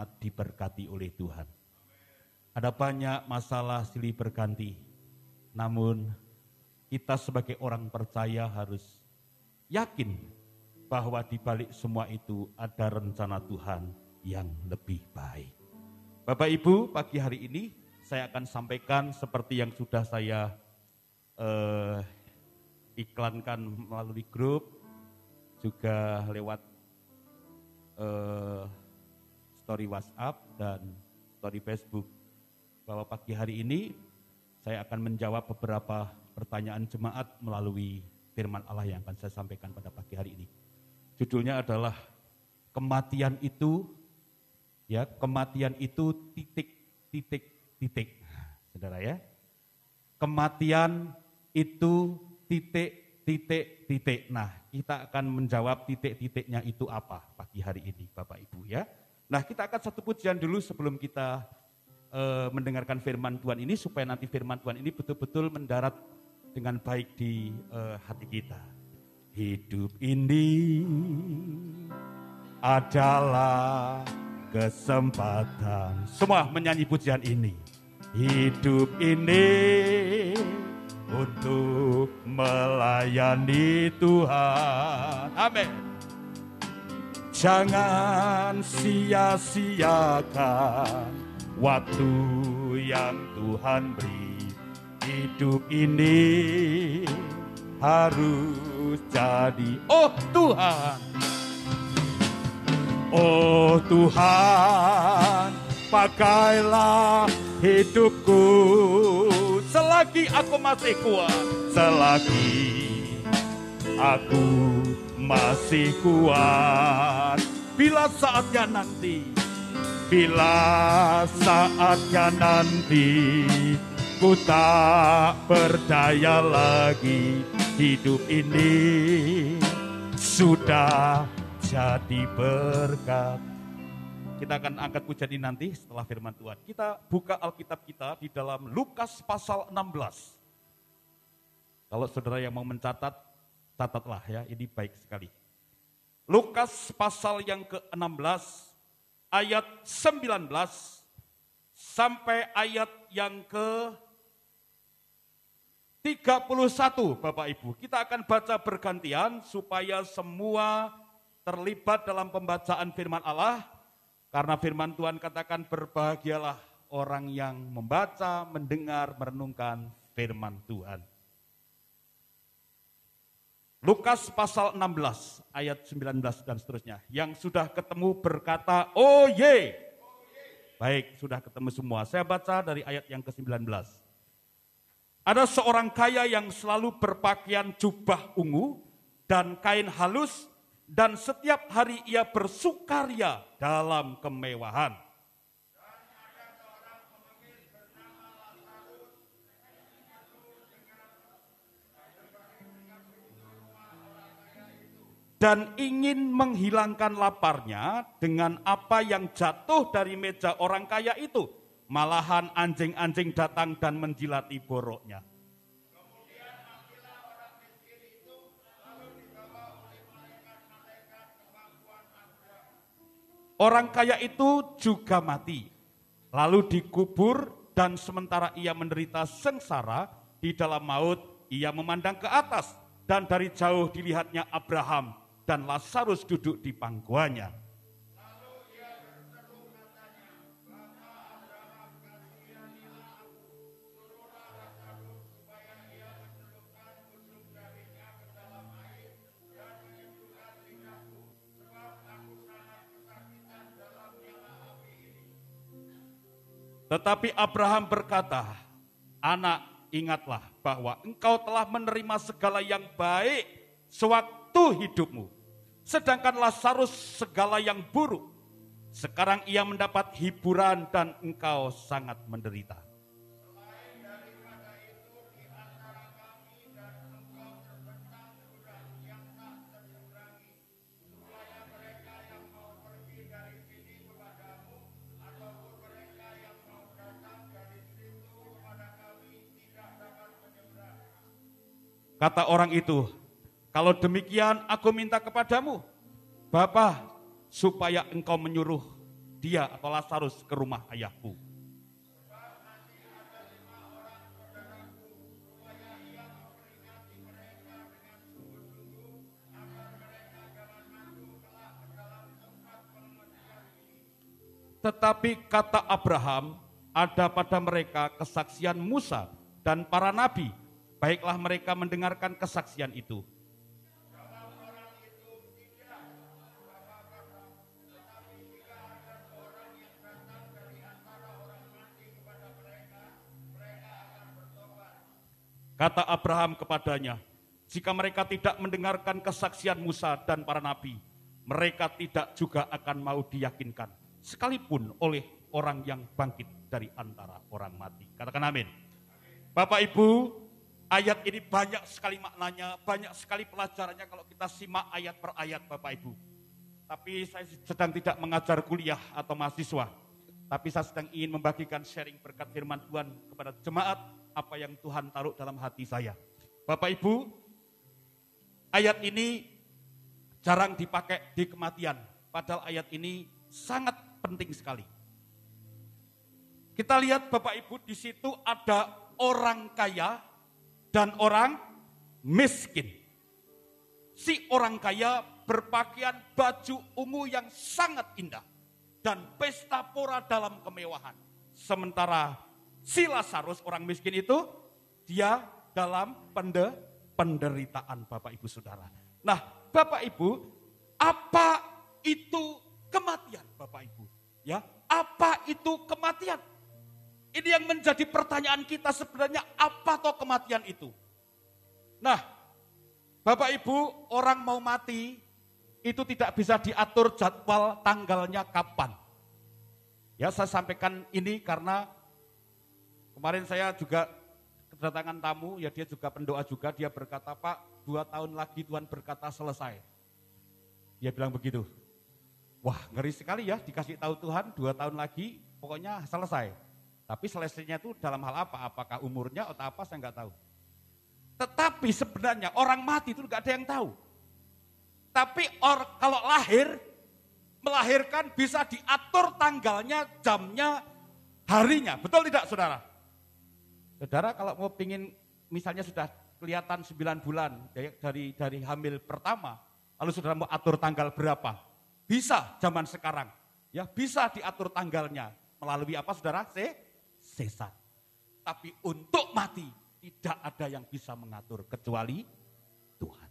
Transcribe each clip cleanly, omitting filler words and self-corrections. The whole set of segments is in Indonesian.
sangat diberkati oleh Tuhan. Ada banyak masalah silih berganti, namun kita sebagai orang percaya harus yakin bahwa di balik semua itu ada rencana Tuhan yang lebih baik. Bapak Ibu, pagi hari ini saya akan sampaikan seperti yang sudah saya iklankan melalui grup, juga lewat story WhatsApp dan story Facebook, bahwa pagi hari ini saya akan menjawab beberapa pertanyaan jemaat melalui firman Allah yang akan saya sampaikan pada pagi hari ini. Judulnya adalah kematian itu, ya, kematian itu titik. Saudara ya, kematian itu titik. Nah, kita akan menjawab titik-titiknya itu apa pagi hari ini, Bapak Ibu ya. Nah, kita akan satu pujian dulu sebelum kita mendengarkan firman Tuhan ini, supaya nanti firman Tuhan ini betul-betul mendarat dengan baik di hati kita. Hidup ini adalah kesempatan. Semua menyanyi pujian ini. Hidup ini untuk melayani Tuhan. Amin. Jangan sia-siakan waktu yang Tuhan beri. Hidup ini harus jadi, oh Tuhan, oh Tuhan, pakailah hidupku selagi aku masih kuat, selagi aku masih kuat. Bila saatnya nanti ku tak berdaya lagi, hidup ini sudah jadi berkat. Kita akan angkat pujian ini nanti setelah firman Tuhan. Kita buka Alkitab kita di dalam Lukas pasal 16. Kalau saudara yang mau mencatat, catatlah ya, ini baik sekali. Lukas pasal yang ke-16 ayat 19 sampai ayat yang ke-31, Bapak Ibu. Kita akan baca bergantian supaya semua terlibat dalam pembacaan firman Allah. Karena firman Tuhan katakan berbahagialah orang yang membaca, mendengar, merenungkan firman Tuhan. Lukas pasal 16 ayat 19 dan seterusnya. Yang sudah ketemu berkata, oh ye. Baik, sudah ketemu semua. Saya baca dari ayat yang ke-19. Ada seorang kaya yang selalu berpakaian jubah ungu dan kain halus, dan setiap hari ia bersukaria dalam kemewahan. Dan ingin menghilangkan laparnya dengan apa yang jatuh dari meja orang kaya itu. Malahan anjing-anjing datang dan menjilati boroknya. Orang kaya itu juga mati, lalu dikubur, dan sementara ia menderita sengsara di dalam maut, ia memandang ke atas, dan dari jauh dilihatnya Abraham dan Lazarus duduk di pangkuannya. Lalu ia berseru katanya, Bapa Abraham, kasihanilah aku, suruhlah Lazarus supaya ia mencelupkan ujung jarinya ke dalam air dan menyembuhkan lidahku, sebab aku sangat kesakitan dalam nyala api ini. Tetapi Abraham berkata, anak, ingatlah bahwa engkau telah menerima segala yang baik sewaktu hidupmu, sedangkan Lazarus segala yang buruk. Sekarang ia mendapat hiburan dan engkau sangat menderita. Selain daripada itu, di antara kami dan engkau terbentang jurang yang tak terseberangi, supaya mereka yang mau pergi dari sini kepadamu, ataupun mereka yang mau datang dari situ kepada kami, tidak dapat menyeberang. Kata orang itu, kalau demikian aku minta kepadamu, Bapa, supaya engkau menyuruh dia atau Lazarus ke rumah ayahku. Tetapi kata Abraham, ada pada mereka kesaksian Musa dan para nabi, baiklah mereka mendengarkan kesaksian itu. Kata Abraham kepadanya, jika mereka tidak mendengarkan kesaksian Musa dan para nabi, mereka tidak juga akan mau diyakinkan, sekalipun oleh orang yang bangkit dari antara orang mati. Katakan amin. Bapak Ibu, ayat ini banyak sekali maknanya, banyak sekali pelajarannya kalau kita simak ayat per ayat Bapak Ibu. Tapi saya sedang tidak mengajar kuliah atau mahasiswa, tapi saya sedang ingin membagikan sharing berkat firman Tuhan kepada jemaat, apa yang Tuhan taruh dalam hati saya. Bapak Ibu, ayat ini jarang dipakai di kematian, padahal ayat ini sangat penting sekali. Kita lihat Bapak Ibu, di situ ada orang kaya dan orang miskin. Si orang kaya berpakaian baju ungu yang sangat indah dan pesta pora dalam kemewahan. Sementara si Lazarus orang miskin itu, dia dalam penderitaan Bapak Ibu Saudara. Nah Bapak Ibu, apa itu kematian Bapak Ibu? Ya, apa itu kematian? Ini yang menjadi pertanyaan kita sebenarnya, apa toh kematian itu? Nah, Bapak Ibu, orang mau mati itu tidak bisa diatur jadwal tanggalnya kapan. Ya, saya sampaikan ini karena kemarin saya juga kedatangan tamu, ya dia juga pendoa juga, dia berkata, Pak, 2 tahun lagi Tuhan berkata selesai. Dia bilang begitu. Wah, ngeri sekali ya, dikasih tahu Tuhan 2 tahun lagi pokoknya selesai. Tapi selesainya itu dalam hal apa? Apakah umurnya atau apa, saya nggak tahu. Tetapi sebenarnya orang mati itu nggak ada yang tahu. Tapi kalau melahirkan bisa diatur tanggalnya, jamnya, harinya. Betul tidak saudara? Saudara kalau mau pingin misalnya sudah kelihatan 9 bulan dari hamil pertama, lalu saudara mau atur tanggal berapa? Bisa zaman sekarang. Ya, bisa diatur tanggalnya melalui apa saudara? Sesar. Tapi untuk mati tidak ada yang bisa mengatur kecuali Tuhan.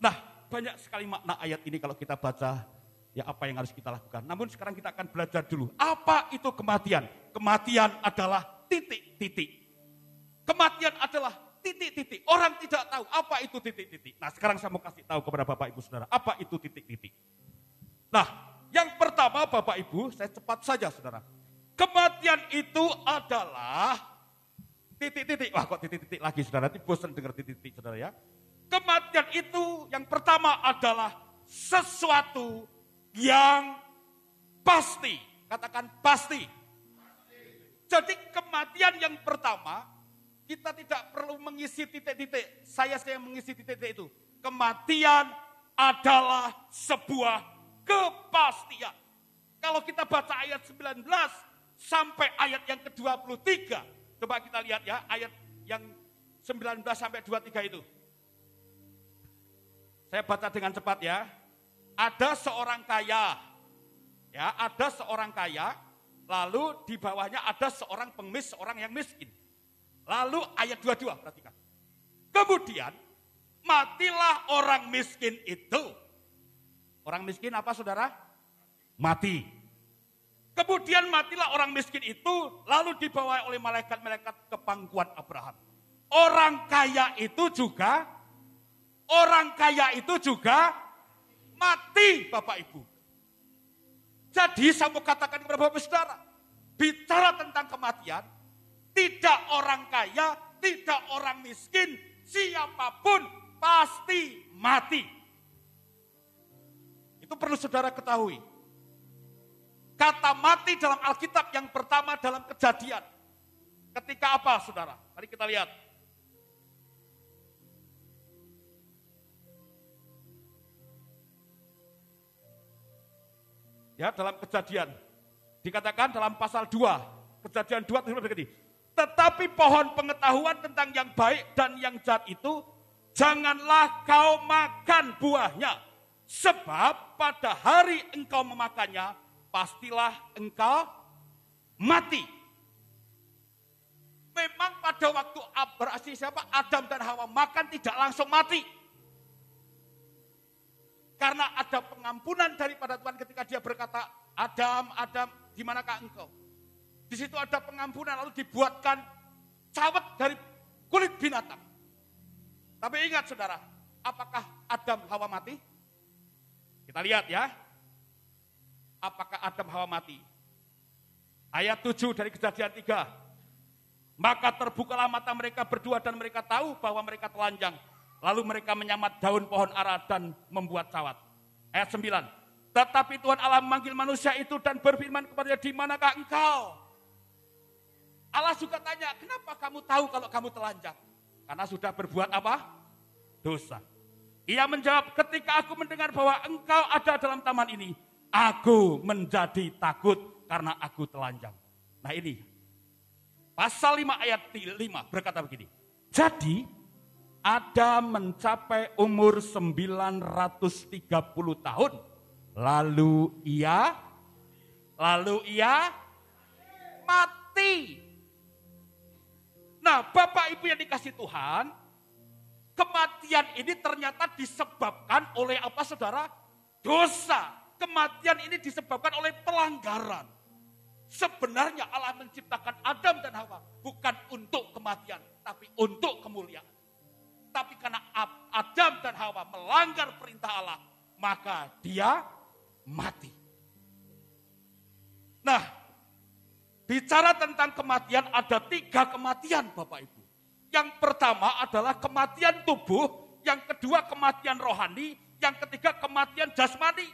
Nah, banyak sekali makna ayat ini kalau kita baca, ya apa yang harus kita lakukan. Namun sekarang kita akan belajar dulu, apa itu kematian? Kematian adalah titik-titik. Kematian adalah titik-titik. Orang tidak tahu apa itu titik-titik. Nah, sekarang saya mau kasih tahu kepada Bapak Ibu Saudara, apa itu titik-titik. Nah, yang pertama Bapak Ibu, saya cepat saja saudara. Kematian itu adalah titik-titik. Wah, kok titik-titik lagi saudara, nanti bosan dengar titik-titik saudara ya. Kematian itu yang pertama adalah sesuatu yang pasti. Katakan pasti. Jadi kematian yang pertama, kita tidak perlu mengisi titik-titik. Saya mengisi titik-titik itu. Kematian adalah sebuah kepastian. Kalau kita baca ayat 19 sampai ayat yang ke-23. Coba kita lihat ya, ayat yang 19 sampai 23 itu. Saya baca dengan cepat ya. Ada seorang kaya. Ya, ada seorang kaya, lalu di bawahnya ada seorang pengemis, seorang yang miskin. Lalu ayat 22, perhatikan. Kemudian matilah orang miskin itu. Orang miskin apa saudara? Mati. Kemudian matilah orang miskin itu, lalu dibawa oleh malaikat-malaikat ke pangkuan Abraham. Orang kaya itu juga mati Bapak Ibu. Jadi saya mau katakan kepada Bapak Saudara, bicara tentang kematian, tidak orang kaya, tidak orang miskin, siapapun pasti mati. Itu perlu saudara ketahui. Kata mati dalam Alkitab yang pertama dalam Kejadian. Ketika apa saudara? Mari kita lihat. Ya, dalam Kejadian. Dikatakan dalam pasal 2, Kejadian 2 begini. Tetapi pohon pengetahuan tentang yang baik dan yang jahat itu, janganlah kau makan buahnya. Sebab pada hari engkau memakannya, pastilah engkau mati. Memang pada waktu Adam dan Hawa makan tidak langsung mati. Karena ada pengampunan daripada Tuhan ketika dia berkata, Adam, Adam, di manakah engkau? Di situ ada pengampunan, lalu dibuatkan cawet dari kulit binatang. Tapi ingat saudara, apakah Adam Hawa mati? Kita lihat ya. Apakah Adam Hawa mati? Ayat 7 dari Kejadian 3. Maka terbukalah mata mereka berdua dan mereka tahu bahwa mereka telanjang. Lalu mereka menyamat daun pohon ara dan membuat cawat. Ayat 9. Tetapi Tuhan Allah memanggil manusia itu dan berfirman kepadanya, di manakah engkau? Allah juga tanya, kenapa kamu tahu kalau kamu telanjang? Karena sudah berbuat apa? Dosa. Ia menjawab, ketika aku mendengar bahwa engkau ada dalam taman ini, aku menjadi takut karena aku telanjang. Nah ini, pasal 5 ayat 5 berkata begini. Jadi, Adam mencapai umur 930 tahun. Lalu ia mati. Nah, Bapak Ibu yang dikasih Tuhan, kematian ini ternyata disebabkan oleh apa saudara? Dosa. Kematian ini disebabkan oleh pelanggaran. Sebenarnya Allah menciptakan Adam dan Hawa bukan untuk kematian, tapi untuk kemuliaan. Tapi karena Adam dan Hawa melanggar perintah Allah, maka dia mati. Nah, bicara tentang kematian, ada 3 kematian Bapak Ibu. Yang pertama adalah kematian tubuh, yang kedua kematian rohani, yang ketiga kematian jasmani.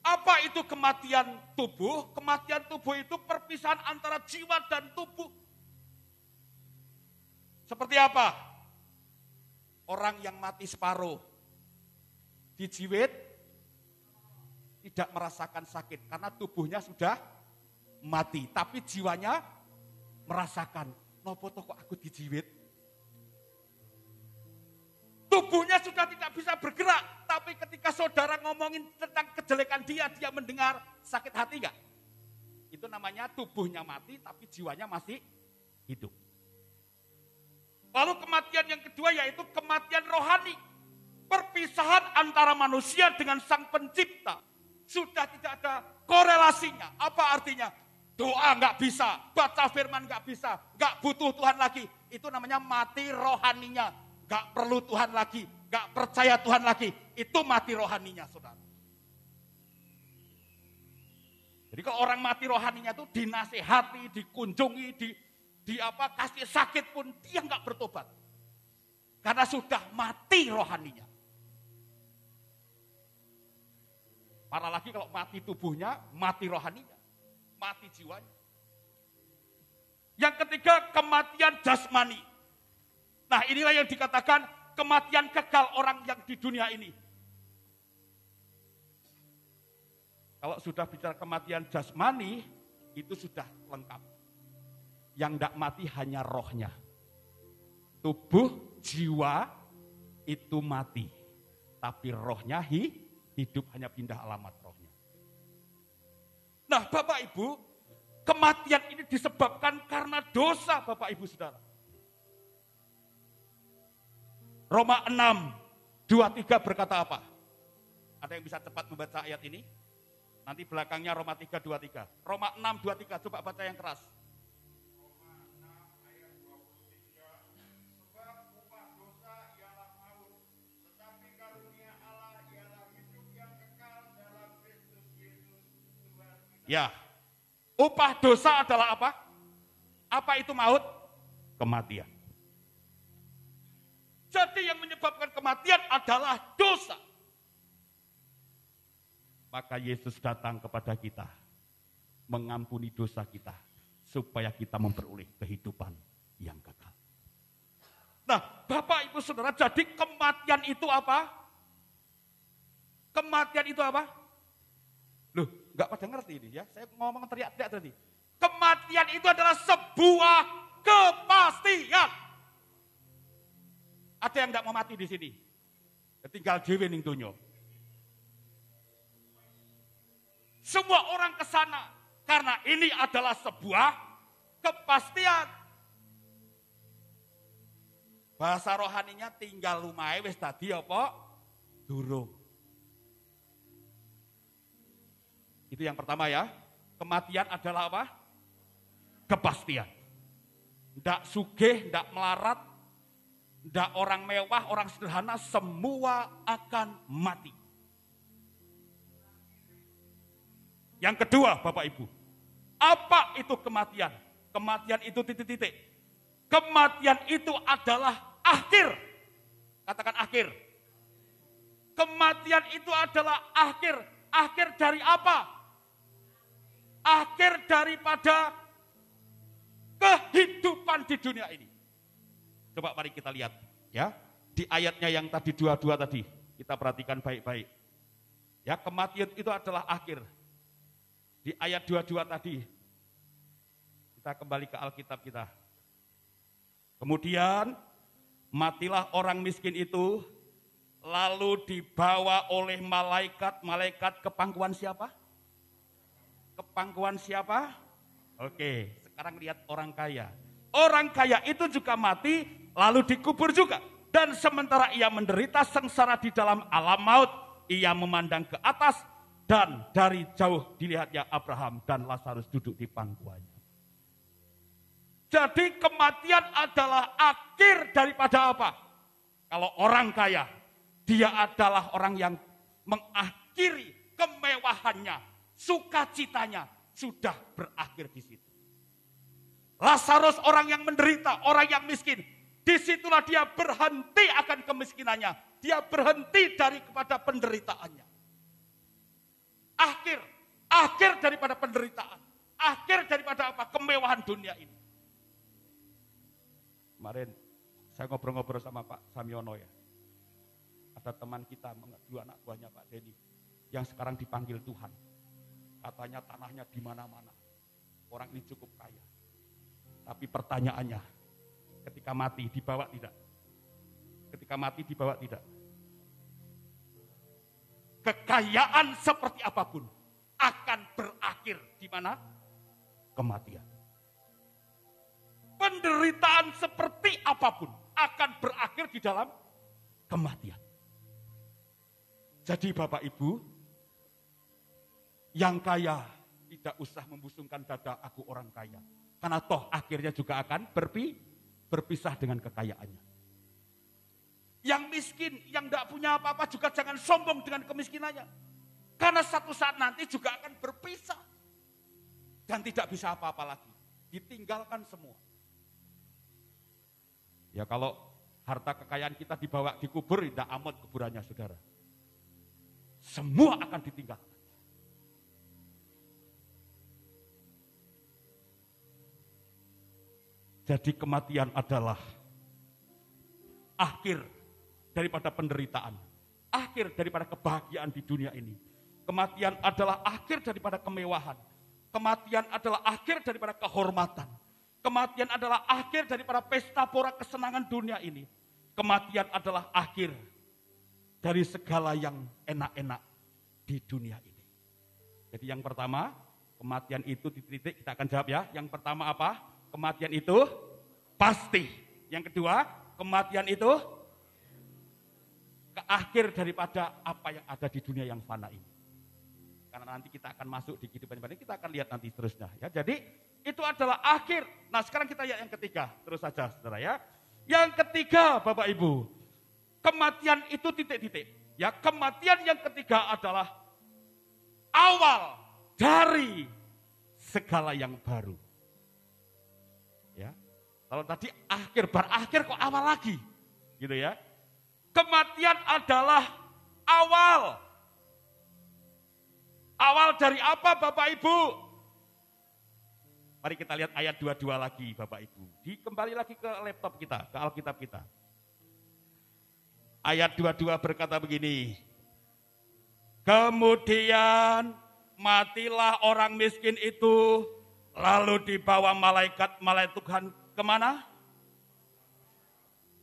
Apa itu kematian tubuh? Kematian tubuh itu perpisahan antara jiwa dan tubuh. Seperti apa? Orang yang mati separuh, dijiwit, tidak merasakan sakit karena tubuhnya sudah mati, tapi jiwanya merasakan. Nopo kok aku dijiwit? Tubuhnya sudah tidak bisa bergerak, tapi ketika saudara ngomongin tentang kejelekan dia mendengar, sakit hati enggak? Itu namanya tubuhnya mati, tapi jiwanya masih hidup. Lalu kematian yang kedua yaitu kematian rohani. Perpisahan antara manusia dengan sang pencipta. Sudah tidak ada korelasinya. Apa artinya? Doa nggak bisa, baca firman nggak bisa, nggak butuh Tuhan lagi. Itu namanya mati rohaninya. Nggak perlu Tuhan lagi, nggak percaya Tuhan lagi. Itu mati rohaninya, saudara. Jadi kalau orang mati rohaninya itu dinasehati, dikunjungi, kasih sakit pun dia nggak bertobat. Karena sudah mati rohaninya. Parah lagi kalau mati tubuhnya, mati rohaninya, mati jiwanya. Yang ketiga, kematian jasmani. Nah, inilah yang dikatakan kematian kekal orang yang di dunia ini. Kalau sudah bicara kematian jasmani, itu sudah lengkap. Yang tidak mati hanya rohnya. Tubuh, jiwa itu mati. Tapi rohnya hidup, hanya pindah alamat rohnya. Nah, Bapak Ibu, kematian ini disebabkan karena dosa, Bapak Ibu Saudara. Roma 6:23 berkata apa? Ada yang bisa cepat membaca ayat ini? Nanti belakangnya Roma 3:23. Roma 6:23, coba baca yang keras. Ya, upah dosa adalah apa? Apa itu maut? Kematian. Jadi yang menyebabkan kematian adalah dosa. Maka Yesus datang kepada kita, mengampuni dosa kita, supaya kita memperoleh kehidupan yang kekal. Nah, Bapak Ibu Saudara, jadi kematian itu apa? Kematian itu apa? Loh, nggak pada ngerti ini ya. Saya ngomong teriak-teriak tadi. Kematian itu adalah sebuah kepastian. Ada yang nggak mau mati di sini? Tinggal dhewe ning donya. Semua orang ke sana karena ini adalah sebuah kepastian. Bahasa rohaninya tinggal lumahe wis dadi apa? Durung. Itu yang pertama ya. Kematian adalah apa? Kepastian. Ndak sugih, ndak melarat, ndak orang mewah, orang sederhana, semua akan mati. Yang kedua, Bapak Ibu, apa itu kematian? Kematian itu titik-titik. Kematian itu adalah akhir. Katakan akhir. Kematian itu adalah akhir. Akhir dari apa? Akhir daripada kehidupan di dunia ini. Coba mari kita lihat ya. Di ayatnya yang tadi dua-dua tadi. Kita perhatikan baik-baik. Ya, kematian itu adalah akhir. Di ayat 22 tadi, kita kembali ke Alkitab kita. Kemudian, matilah orang miskin itu, lalu dibawa oleh malaikat ke pangkuan siapa? Ke pangkuan siapa? Oke, sekarang lihat orang kaya. Orang kaya itu juga mati, lalu dikubur juga. Dan sementara ia menderita sengsara di dalam alam maut, ia memandang ke atas, dan dari jauh dilihatnya Abraham dan Lazarus duduk di pangkuannya. Jadi kematian adalah akhir daripada apa? Kalau orang kaya, dia adalah orang yang mengakhiri kemewahannya, sukacitanya sudah berakhir di situ. Lazarus orang yang menderita, orang yang miskin, disitulah dia berhenti akan kemiskinannya, dia berhenti kepada penderitaannya. Akhir daripada penderitaan. Akhir daripada apa? Kemewahan dunia ini. Kemarin saya ngobrol-ngobrol sama Pak Samyono ya. Ada teman kita, dua anak buahnya Pak Denny, yang sekarang dipanggil Tuhan. Katanya tanahnya di mana-mana. Orang ini cukup kaya. Tapi pertanyaannya, ketika mati dibawa tidak? Ketika mati dibawa tidak? Kekayaan seperti apapun akan berakhir di mana? Kematian. Penderitaan seperti apapun akan berakhir di dalam kematian. Jadi Bapak Ibu, yang kaya tidak usah membusungkan dada aku orang kaya. Karena toh akhirnya juga akan berpisah dengan kekayaannya. Yang miskin, yang tidak punya apa-apa juga jangan sombong dengan kemiskinannya. Karena satu saat nanti juga akan berpisah. Dan tidak bisa apa-apa lagi. Ditinggalkan semua. Ya kalau harta kekayaan kita dibawa dikubur, tidak amat kuburannya saudara. Semua akan ditinggalkan. Jadi kematian adalah akhir daripada penderitaan, akhir daripada kebahagiaan di dunia ini. Kematian adalah akhir daripada kemewahan. Kematian adalah akhir daripada kehormatan. Kematian adalah akhir daripada pesta pora kesenangan dunia ini. Kematian adalah akhir dari segala yang enak-enak di dunia ini. Jadi yang pertama, kematian itu titik-titik, kita akan jawab ya. Yang pertama apa? Kematian itu pasti. Yang kedua, kematian itu akhir daripada apa yang ada di dunia yang fana ini. Karena nanti kita akan masuk di kehidupan batin, kita akan lihat nanti terusnya. Ya, jadi itu adalah akhir. Nah sekarang kita lihat yang ketiga, terus saja saudara ya. Yang ketiga Bapak Ibu, kematian itu titik-titik. Ya, kematian yang ketiga adalah awal dari segala yang baru. Ya, kalau tadi akhir berakhir kok awal lagi, gitu ya. Kematian adalah awal. Awal dari apa Bapak Ibu? Mari kita lihat ayat 22 lagi Bapak Ibu. Kembali lagi ke laptop kita, ke Alkitab kita. Ayat 22 berkata begini. Kemudian matilah orang miskin itu, lalu dibawa malaikat Tuhan kemana?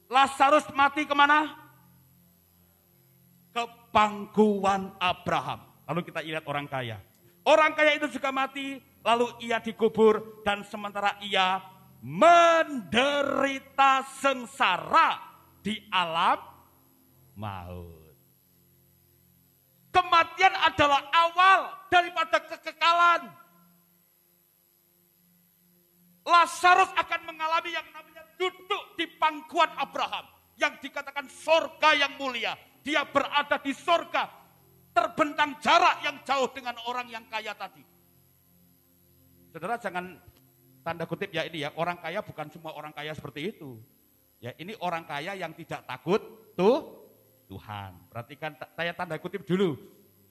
Lazarus mati kemana? Ke pangkuan Abraham. Lalu kita lihat orang kaya. Orang kaya itu juga mati, lalu ia dikubur, dan sementara ia menderita sengsara di alam maut. Kematian adalah awal daripada kekekalan. Lazarus akan mengalami yang namanya duduk di pangkuan Abraham, yang dikatakan sorga yang mulia. Dia berada di sorga, terbentang jarak yang jauh dengan orang yang kaya tadi. Saudara jangan tanda kutip ya ini ya, orang kaya bukan semua orang kaya seperti itu. Ya ini orang kaya yang tidak takut Tuhan. Perhatikan saya tanda kutip dulu.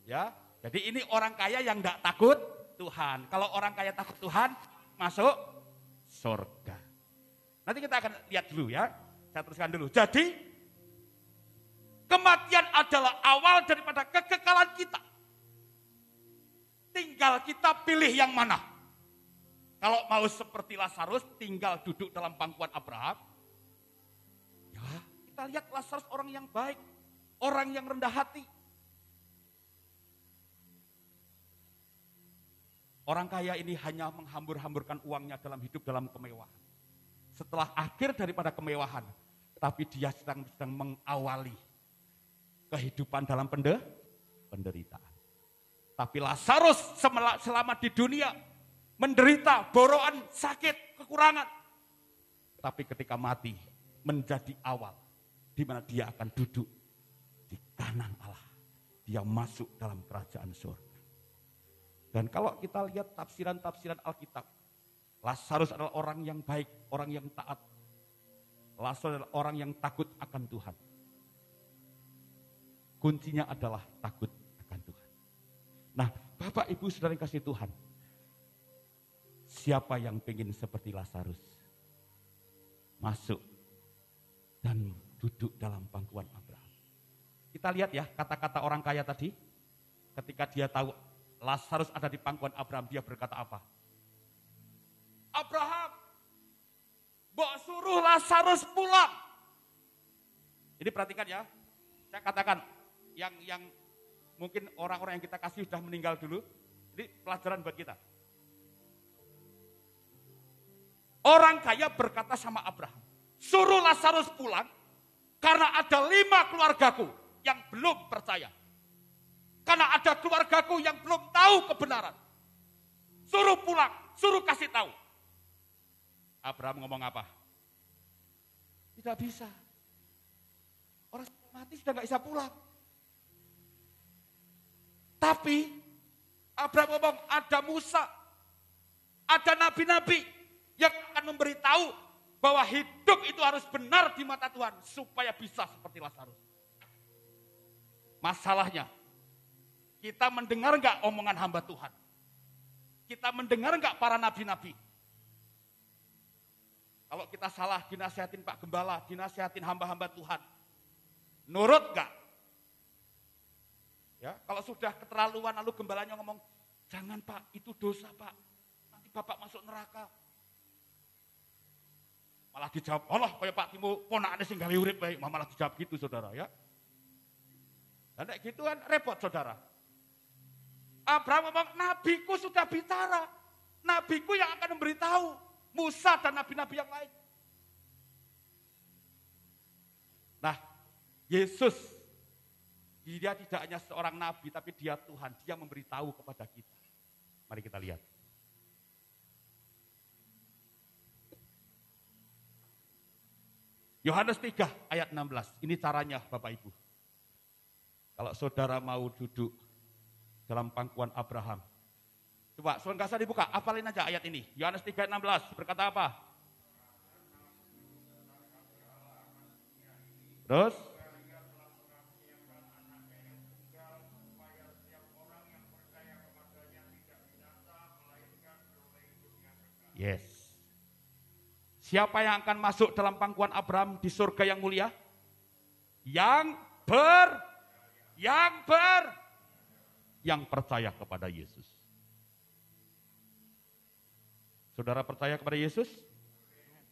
Ya, jadi ini orang kaya yang tidak takut Tuhan. Kalau orang kaya takut Tuhan, masuk surga. Nanti kita akan lihat dulu ya. Saya teruskan dulu. Jadi kematian adalah awal daripada kekekalan kita. Tinggal kita pilih yang mana. Kalau mau seperti Lazarus, tinggal duduk dalam pangkuan Abraham. Ya, kita lihat Lazarus orang yang baik. Orang yang rendah hati. Orang kaya ini hanya menghambur-hamburkan uangnya dalam hidup dalam kemewahan. Setelah akhir daripada kemewahan, tapi dia sedang mengawali kehidupan dalam penderitaan. Tapi Lazarus selama di dunia menderita boroan, sakit, kekurangan. Tapi ketika mati menjadi awal di mana dia akan duduk di kanan Allah. Dia masuk dalam kerajaan surga. Dan kalau kita lihat tafsiran-tafsiran Alkitab, Lazarus adalah orang yang baik, orang yang taat. Lazarus adalah orang yang takut akan Tuhan. Kuncinya adalah takut akan Tuhan. Nah, Bapak Ibu Saudara yang kasih Tuhan, siapa yang ingin seperti Lazarus? Masuk dan duduk dalam pangkuan Abraham. Kita lihat ya kata-kata orang kaya tadi. Ketika dia tahu Lazarus ada di pangkuan Abraham, dia berkata apa? Abraham, mbok suruh Lazarus pulang. Jadi perhatikan ya, saya katakan yang mungkin orang-orang yang kita kasih sudah meninggal dulu. Jadi pelajaran buat kita. Orang kaya berkata sama Abraham, suruh Lazarus pulang karena ada 5 keluargaku yang belum percaya. Karena ada keluargaku yang belum tahu kebenaran. Suruh pulang, suruh kasih tahu. Abraham ngomong apa? Tidak bisa. Orang mati sudah gak bisa pulang. Tapi Abraham ngomong ada Musa, ada nabi-nabi yang akan memberitahu bahwa hidup itu harus benar di mata Tuhan supaya bisa seperti Lazarus. Masalahnya, kita mendengar enggak omongan hamba Tuhan? Kita mendengar enggak para nabi-nabi? Kalau kita salah dinasihatin Pak Gembala, dinasihatin hamba-hamba Tuhan, nurut enggak? Ya, kalau sudah keterlaluan lalu gembalanya ngomong, jangan Pak, itu dosa Pak, nanti Bapak masuk neraka. Malah dijawab, Allah kayak Pak Timo, ponakane sing gawe urip bae, malah dijawab gitu saudara ya. Dan kayak gitu kan repot saudara. Abraham ngomong, nabiku sudah bicara. Nabiku yang akan memberitahu. Musa dan nabi-nabi yang lain. Nah, Yesus, dia tidak hanya seorang nabi, tapi dia Tuhan. Dia memberitahu kepada kita. Mari kita lihat. Yohanes 3 ayat 16. Ini caranya Bapak Ibu. Kalau saudara mau duduk dalam pangkuan Abraham. Coba, nggak usah dibuka, hafalin aja ayat ini. Yohanes 3 ayat 16 berkata apa? Terus? Yes. Siapa yang akan masuk dalam pangkuan Abraham di surga yang mulia? Yang yang percaya kepada Yesus. Saudara percaya kepada Yesus?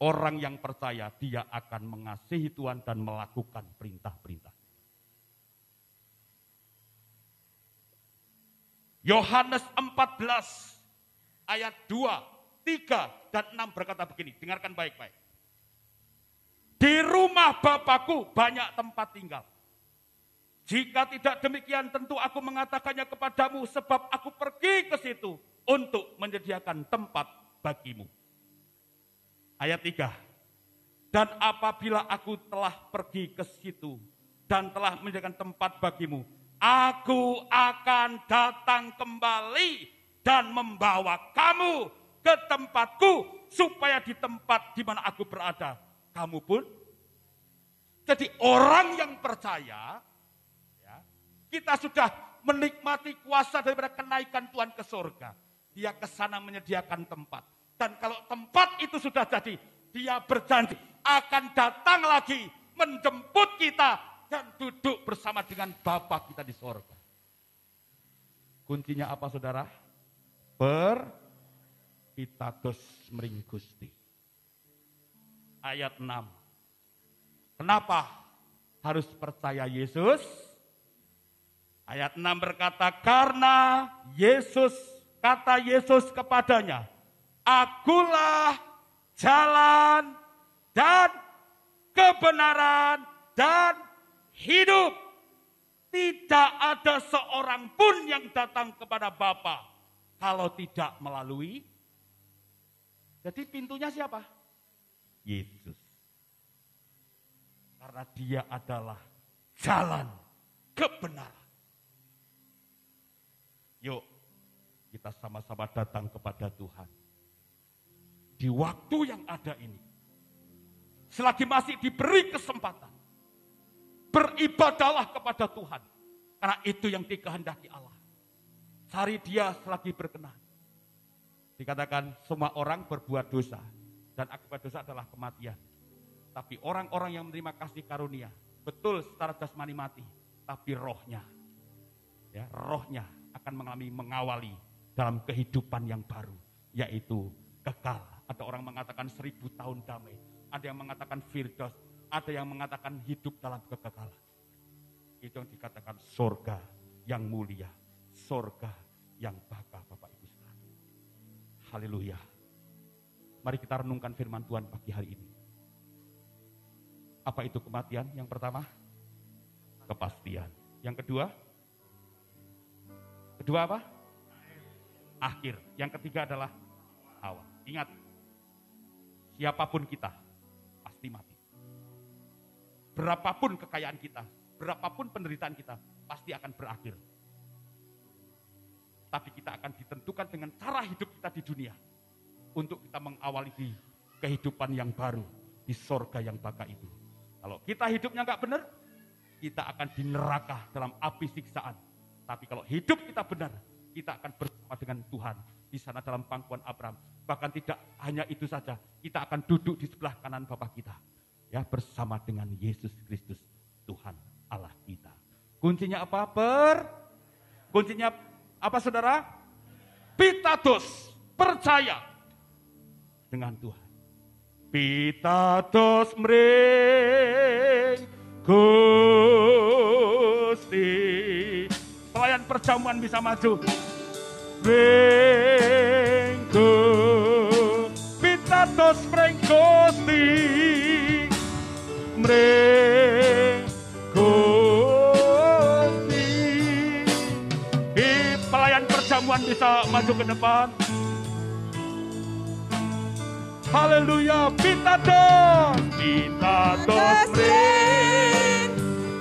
Orang yang percaya, dia akan mengasihi Tuhan dan melakukan perintah-perintah. Yohanes 14 ayat 2, 3, dan 6 berkata begini, dengarkan baik-baik. Di rumah Bapakku banyak tempat tinggal. Jika tidak demikian tentu aku mengatakannya kepadamu sebab aku pergi ke situ untuk menyediakan tempat bagimu. Ayat 3. Dan apabila aku telah pergi ke situ dan telah menyediakan tempat bagimu, aku akan datang kembali dan membawa kamu ke tempatku supaya di tempat di mana aku berada, kamu pun. Jadi orang yang percaya, ya, kita sudah menikmati kuasa daripada kenaikan Tuhan ke surga. Dia ke sana menyediakan tempat. Dan kalau tempat itu sudah jadi, dia berjanji akan datang lagi menjemput kita dan duduk bersama dengan Bapa kita di surga. Kuncinya apa saudara? Pitados mring Gusti. Ayat 6. Kenapa harus percaya Yesus? Ayat 6 berkata, karena Yesus, kata Yesus kepadanya, akulah jalan dan kebenaran dan hidup. Tidak ada seorang pun yang datang kepada Bapa kalau tidak melalui. Jadi pintunya siapa? Yesus. Karena dia adalah jalan kebenaran. Yuk, kita sama-sama datang kepada Tuhan. Di waktu yang ada ini, selagi masih diberi kesempatan, beribadahlah kepada Tuhan. Karena itu yang dikehendaki Allah. Cari dia selagi berkenan. Dikatakan semua orang berbuat dosa. Dan akibat dosa adalah kematian. Tapi orang-orang yang menerima kasih karunia, betul secara jasmani mati, tapi rohnya, ya, rohnya akan mengawali dalam kehidupan yang baru, yaitu kekal. Ada orang mengatakan 1000 tahun damai, ada yang mengatakan firdaus, ada yang mengatakan hidup dalam kekekalan. Itu yang dikatakan surga yang mulia, surga yang baka, Bapak Ibu sekalian. Haleluya. Mari kita renungkan firman Tuhan pagi hari ini. Apa itu kematian? Yang pertama, kepastian. Yang kedua apa? Akhir. Yang ketiga adalah awal. Ingat, siapapun kita pasti mati. Berapapun kekayaan kita, berapapun penderitaan kita, pasti akan berakhir. Tapi kita akan ditentukan dengan cara hidup kita di dunia untuk kita mengawali di kehidupan yang baru di sorga yang baka itu. Kalau kita hidupnya nggak benar, kita akan di neraka dalam api siksaan. Tapi kalau hidup kita benar, kita akan bersama dengan Tuhan di sana dalam pangkuan Abraham. Bahkan tidak hanya itu saja, kita akan duduk di sebelah kanan Bapa kita, ya, bersama dengan Yesus Kristus, Tuhan Allah kita. Kuncinya apa? Kuncinya apa saudara? Pitados, percaya dengan Tuhan. Pitados mring Gusti. Pelayan perjamuan bisa maju. Mring Gusti. Pitados mring Gusti. Mring Gusti. Pelayan perjamuan bisa maju ke depan. Haleluya, pitados mring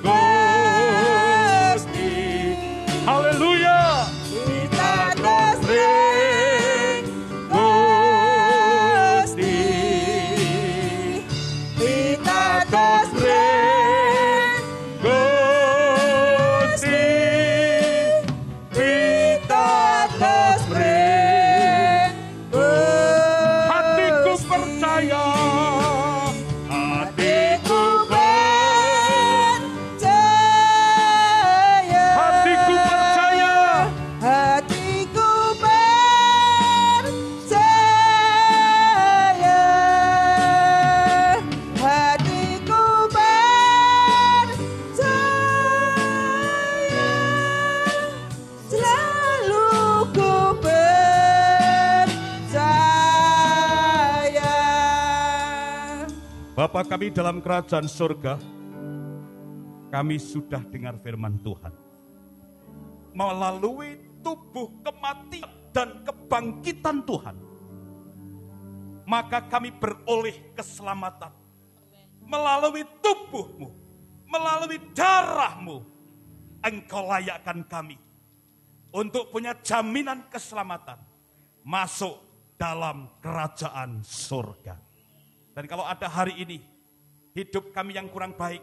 Gusti. Haleluya, pitados mring Gusti. Pitados mring Gusti. Pitados mring Gusti. Hatiku percaya, hatiku percaya. Bapa kami dalam kerajaan surga, kami sudah dengar firman Tuhan. Melalui tubuh kematian dan kebangkitan Tuhan, maka kami beroleh keselamatan. Melalui tubuh-Mu, melalui darah-Mu, Engkau layakkan kami untuk punya jaminan keselamatan masuk dalam kerajaan surga. Dan kalau ada hari ini hidup kami yang kurang baik,